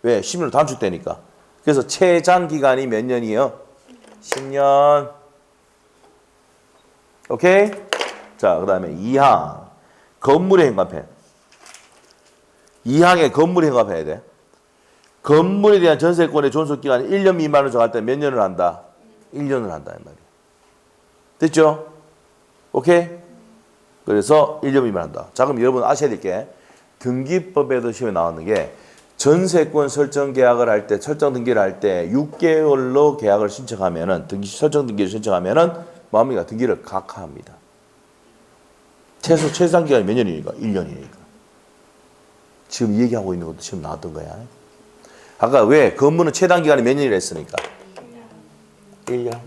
왜? 10년으로 단축되니까. 그래서 최장기간이 몇 년이에요? 10년. 오케이? 자, 그 다음에 2항. 건물의 행과편. 2항에 건물의 행과편해야 돼. 건물에 대한 전세권의 존속기간이 1년 미만으로 정할 때 몇 년을 한다? 1년을 한다. 이 말이야. 됐죠? 오케이? 그래서 1년 미만 한다. 자, 그럼 여러분 아셔야 될 게 등기법에도 시험에 나왔는 게 전세권 설정 계약을 할 때, 설정 등기를 할 때 6개월로 계약을 신청하면은, 설정 등기를 신청하면은 뭡니까? 등기를 각하합니다. 최소 최장 기간이 몇 년이니까? 1년이니까. 지금 얘기하고 있는 것도 지금 나왔던 거야. 아까 왜? 건물은 최단 기간이 몇 년이라 했으니까? 1년.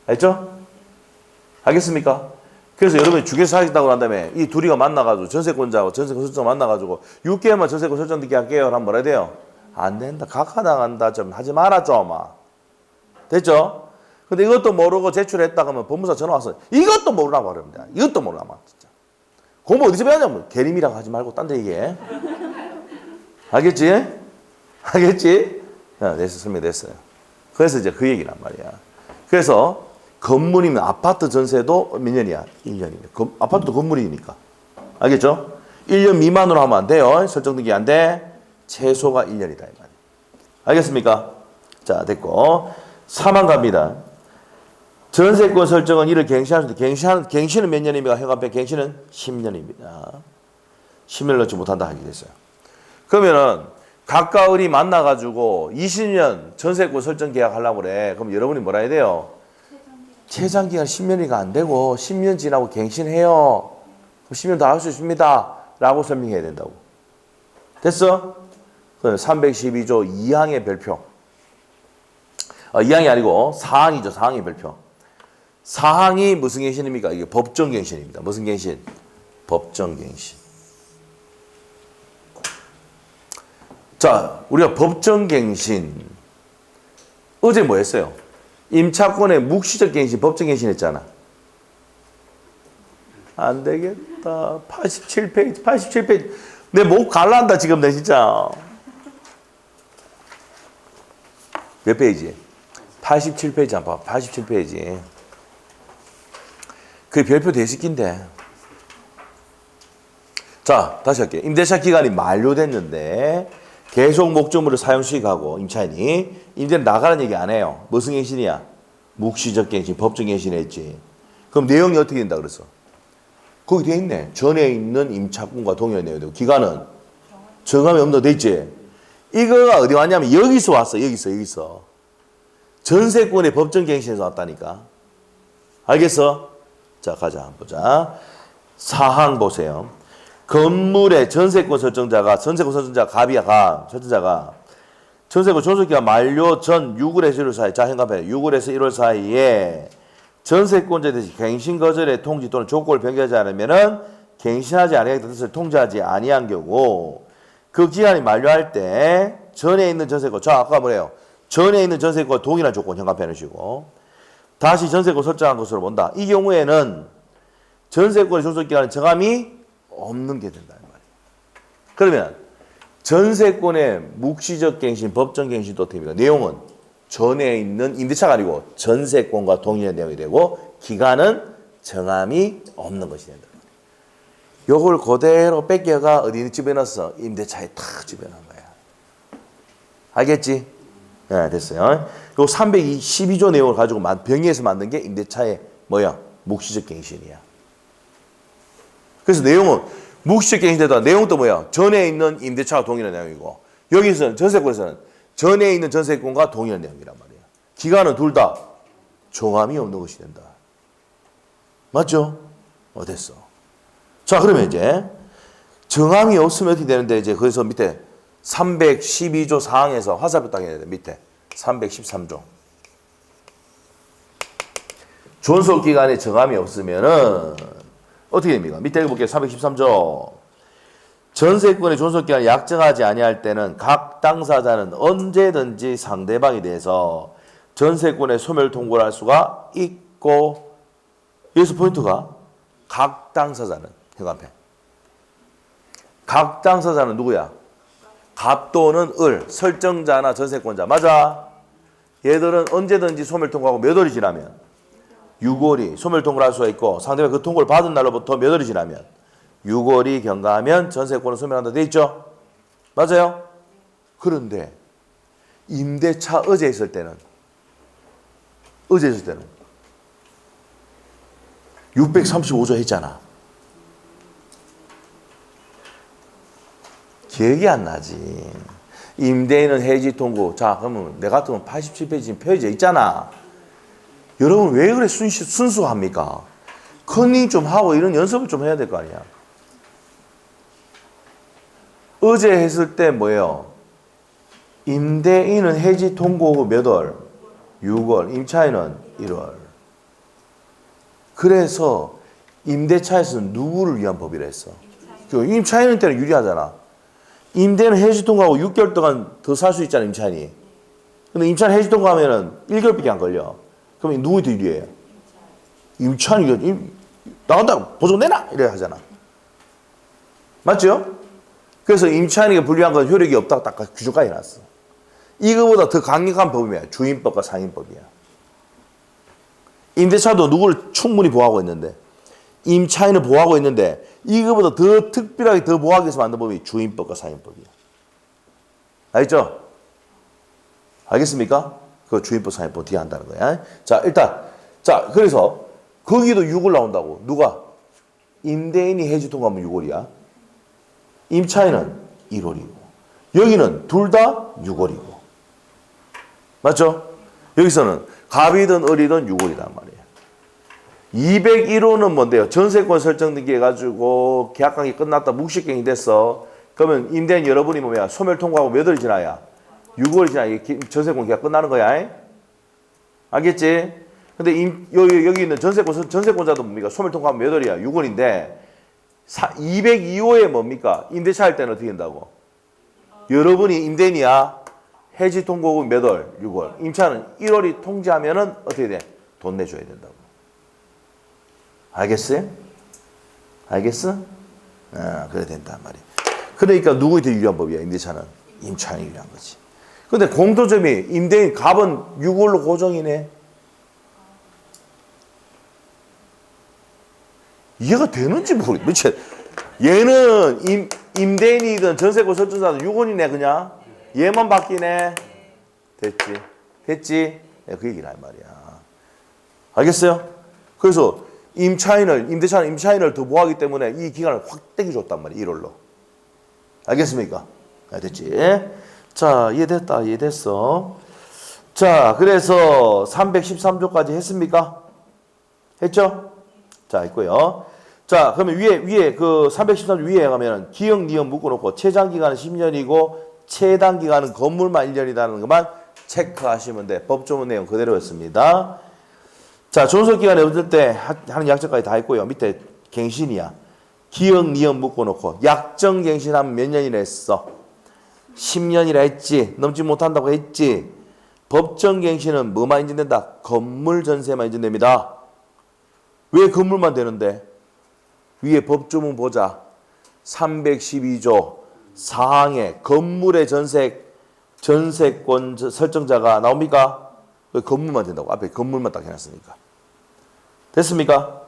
알죠? 알겠습니까? 그래서 여러분이 주계소 하겠다고 한 다음에 이 둘이가 만나가지고 전세권자하고 전세권 설정 만나가지고 6개월만 전세권 설정 등기 할게요. 하면 뭐라 해야 돼요? 안 된다. 각하당한다. 좀 하지 마라 좀. 됐죠? 근데 이것도 모르고 제출했다 그러면 법무사 전화 와서 이것도 모르라고 그럽니다. 이것도 모르라고 진짜. 공부 어디서 배웠냐면 계림이라고 하지 말고 딴 데 얘기해. 알겠지? 알겠지? 됐습니다. 됐어요. 그래서 이제 그 얘기란 말이야. 그래서 건물이면 아파트 전세도 몇 년이야? 1년이면. 아파트도 건물이니까. 알겠죠? 1년 미만으로 하면 안 돼요. 설정 등기 안 돼. 최소가 1년이다. 이 말이야. 알겠습니까? 자, 됐고. 4만 갑니다. 전세권 설정은 이를 갱신할 수 있다. 갱신은 몇 년입니까? 현관편 갱신은 10년입니다. 10년을 넣지 못한다 하게 됐어요. 그러면은 가까울이 만나가지고 20년 전세권 설정 계약 하려고 그래. 그럼 여러분이 뭐라 해야 돼요? 최장기간 10년이가 안 되고 10년 지나고 갱신해요. 그럼 10년 더 할 수 있습니다. 라고 설명해야 된다고. 됐어? 그럼 312조 2항의 별표. 2항이 아니고 4항이죠. 4항의 별표. 4항이 무슨 갱신입니까? 이게 법정갱신입니다. 무슨 갱신? 법정갱신. 자, 우리가 법정갱신. 어제 뭐 했어요? 임차권의 묵시적 갱신, 법정갱신 했잖아. 안 되겠다. 87페이지, 87페이지. 내 목 갈란다, 지금 내 진짜. 몇 페이지? 87페이지 안 봐. 87페이지. 그게 별표 대식인데. 자, 다시 할게요. 임대차 기간이 만료됐는데 계속 목적물을 사용 수익하고 임차인이 임대를 나가는 얘기 안 해요. 무슨 갱신이야? 묵시적 갱신, 법정 갱신 했지. 그럼 내용이 어떻게 된다 그랬어? 거기 돼 있네. 전에 있는 임차권과 동일한 내용이 되고 기간은 정함이 없는 돼 있지. 이거가 어디 왔냐면 여기서 왔어. 여기서. 전세권의 법정갱신에서 왔다니까. 알겠어? 자, 가자. 한번 보자. 사항 보세요. 건물의 전세권 설정자가 갑이야, 설정자가 전세권 존속기간 만료 전 6월에서 1월 사이, 자, 현관편에 6월에서 1월 사이에 전세권자에 대해서 갱신 거절의 통지 또는 조건을 변경하지 않으면은 갱신하지 아니하겠다는 뜻을 통지하지 아니한 경우 그 기간이 만료할 때 전에 있는 전세권, 자, 아까 뭐래요? 전에 있는 전세권 동일한 조건 현관편에 주시고 다시 전세권 설정한 것으로 본다. 이 경우에는 전세권의 존속기간은 정함이 없는 게 된다. 그러면 전세권의 묵시적 갱신, 법정 갱신도 됩니다. 내용은 전에 있는 임대차가 아니고 전세권과 동일한 내용이 되고 기간은 정함이 없는 것이 된다. 요걸 그대로 뺏겨가 어디 집어넣었어? 임대차에 탁 집어넣은 거야. 알겠지? 네, 됐어요. 요 322조 내용을 가지고 병의에서 만든 게 임대차의 뭐야? 묵시적 갱신이야. 그래서 내용은 묵시적 갱신되다 내용도 뭐야? 전에 있는 임대차와 동일한 내용이고 여기서는 전세권에서는 전에 있는 전세권과 동일한 내용이란 말이야. 기간은 둘 다 정함이 없는 것이 된다. 맞죠? 됐어. 자, 그러면 이제 정함이 없으면 어떻게 되는데 이제 거기서 밑에 312조 사항에서 화살표 딱 해야 돼. 밑에 313조. 존속기간에 정함이 없으면은 어떻게 됩니까? 밑에 볼게요. 313조. 전세권의 존속기간을 약정하지 아니할 때는 각 당사자는 언제든지 상대방에 대해서 전세권의 소멸 통보를 할 수가 있고 여기서 포인트가 각 당사자는 현관편. 각 당사자는 누구야? 갑 또는 을, 설정자나 전세권자. 맞아? 얘들은 언제든지 소멸 통보하고 몇 월이 지나면 6월이 소멸 통보를 할 수가 있고 상대방이 그 통보를 받은 날로부터 몇 월이 지나면 6월이 경과하면 전세권을 소멸한다 돼 있죠? 맞아요? 그런데 임대차 어제 있을 때는 635조 했잖아. 기억이 안 나지. 임대인은 해지 통고. 자, 그러면 내 같으면 87페이지 지금 펴져 있잖아. 여러분 왜 그래 순수합니까? 컨닝 좀 하고 이런 연습을 좀 해야 될 거 아니야. 어제 했을 때 뭐예요? 임대인은 해지 통고 후 몇 월? 6월. 임차인은 1월. 그래서 임대차에서는 누구를 위한 법이라 했어? 임차인은 때는 유리하잖아. 임대는 해지 통고하고 6개월 동안 더 살 수 있잖아, 임차인이. 근데 임차인 해지 통고하면은 1개월밖에 안 걸려. 그럼 누구에 더 유리해요? 임차인이 나간다 보증 내놔 이래 하잖아. 맞죠? 그래서 임차인에게 불리한 건 효력이 없다고 딱 규정까지 해놨어. 이거보다 더 강력한 법이야. 주임법과 상임법이야. 임대차도 누구를 충분히 보호하고 있는데 임차인을 보호하고 있는데 이거보다 더 특별하게 더 보호하기 위해서 만든 법이 주임법과 상임법이야. 알겠죠? 알겠습니까? 그 주임법 상임법 뒤에 한다는 거야. 자, 일단 자, 그래서 거기도 6월 나온다고. 누가? 임대인이 해지 통과하면 6월이야. 임차인은 1월이고. 여기는 둘 다 6월이고. 맞죠? 여기서는 갑이든 을이든 6월이란 말이에요. 201호는 뭔데요? 전세권 설정등기 해가지고 계약관계 끝났다. 묵시갱이 됐어. 그러면 임대인 여러분이 뭐야? 소멸 통과하고 몇 월이 지나야? 6월이 지나야 전세권 계약 끝나는 거야. 알겠지? 근데 여기 있는 전세권자도 뭡니까? 소멸 통과하면 몇 월이야? 6월인데 202호에 뭡니까? 임대차 할 때는 어떻게 된다고? 여러분이 임대인이야. 해지 통고 후 몇 월? 6월. 임차는 1월이 통지하면은 어떻게 돼? 돈 내줘야 된다고. 알겠어요? 알겠어? 그래 된단 말이야. 그러니까 누구에 더 유리한 법이야? 임대차는 임차인이 유리한 거지. 근데 공통점이 임대인 갑은 6월로 고정이네. 이해가 되는지 모르겠어. 얘는 임대인이든 전세권 설정자든 6월이네 그냥. 얘만 바뀌네. 됐지? 네, 그 얘기를 할 말이야. 알겠어요? 그래서 임차인을 더 보호하기 때문에 이 기간을 확 땡겨줬단 말이에요. 1월로. 알겠습니까? 됐지? 자, 이해됐어. 자, 그래서 313조까지 했습니까? 했죠? 자, 있고요. 자, 그러면 위에 그 313조 위에 가면 기역, 니은 묶어놓고 최장 기간은 10년이고 최단 기간은 건물만 1년이라는 것만 체크하시면 돼. 법조문 내용 그대로였습니다. 자, 존속기간에 얻을 때 하는 약정까지 다 했고요. 밑에 갱신이야. 기역, 니은 묶어놓고 약정갱신하면 몇 년이라 했어? 10년이라 했지. 넘지 못한다고 했지. 법정갱신은 뭐만 인정된다? 건물 전세만 인정됩니다. 왜 건물만 되는데? 위에 법조문 보자. 312조 4항에 건물의 전세권 설정자가 나옵니까? 왜 건물만 된다고? 앞에 건물만 딱 해놨으니까. 됐습니까?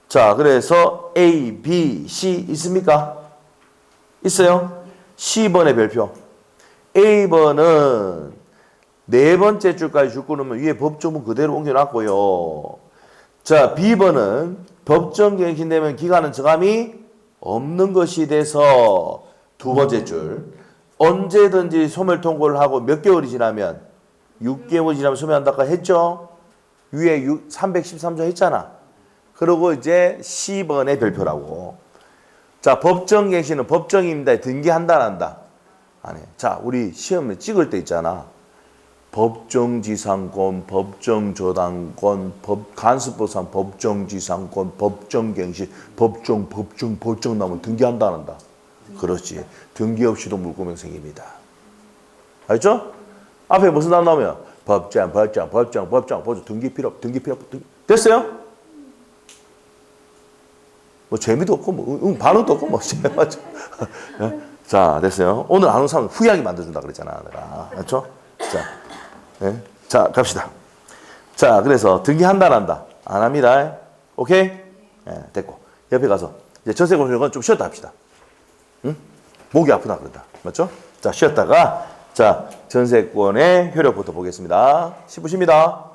자, 그래서 A, B, C 있습니까? 있어요? C번의 별표. A번은 네 번째 줄까지 줄 끊으면 위에 법조문 그대로 옮겨놨고요. 자, B번은 법정갱신되면 기간은 정함이 없는 것이 돼서 두 번째 줄. 언제든지 소멸 통고를 하고 몇 개월이 지나면 6개월 지나면 소멸한다고 했죠? 위에 313조 했잖아. 그리고 이제 C번의 별표라고. 자, 법정갱신은 법정입니다. 등기한다, 안 한다? 안 해. 자, 우리 시험에 찍을 때 있잖아. 법정지상권, 법정저당권, 간수법상 법정지상권, 법정갱신, 법정 나오면 등기한다, 안 한다? 그렇지. 등기 없이도 물고명 생깁니다. 알죠? 앞에 무슨 단어 나오면 법정, 등기 필요 없. 됐어요? 뭐 재미도 없고 뭐 반응도 없고 뭐 맞죠? 자, 됐어요. 오늘 안 온 사람 후회하게 만들어준다 그랬잖아, 내가. 맞죠? 자, 갑시다. 자, 그래서 등기한다, 안 한다? 안 합니다. 오케이? 됐고. 옆에 가서 이제 전세권은 좀 쉬었다 합시다. 응? 목이 아프다 그러다. 맞죠? 자, 쉬었다가 자, 전세권의 효력부터 보겠습니다. 10부십니다.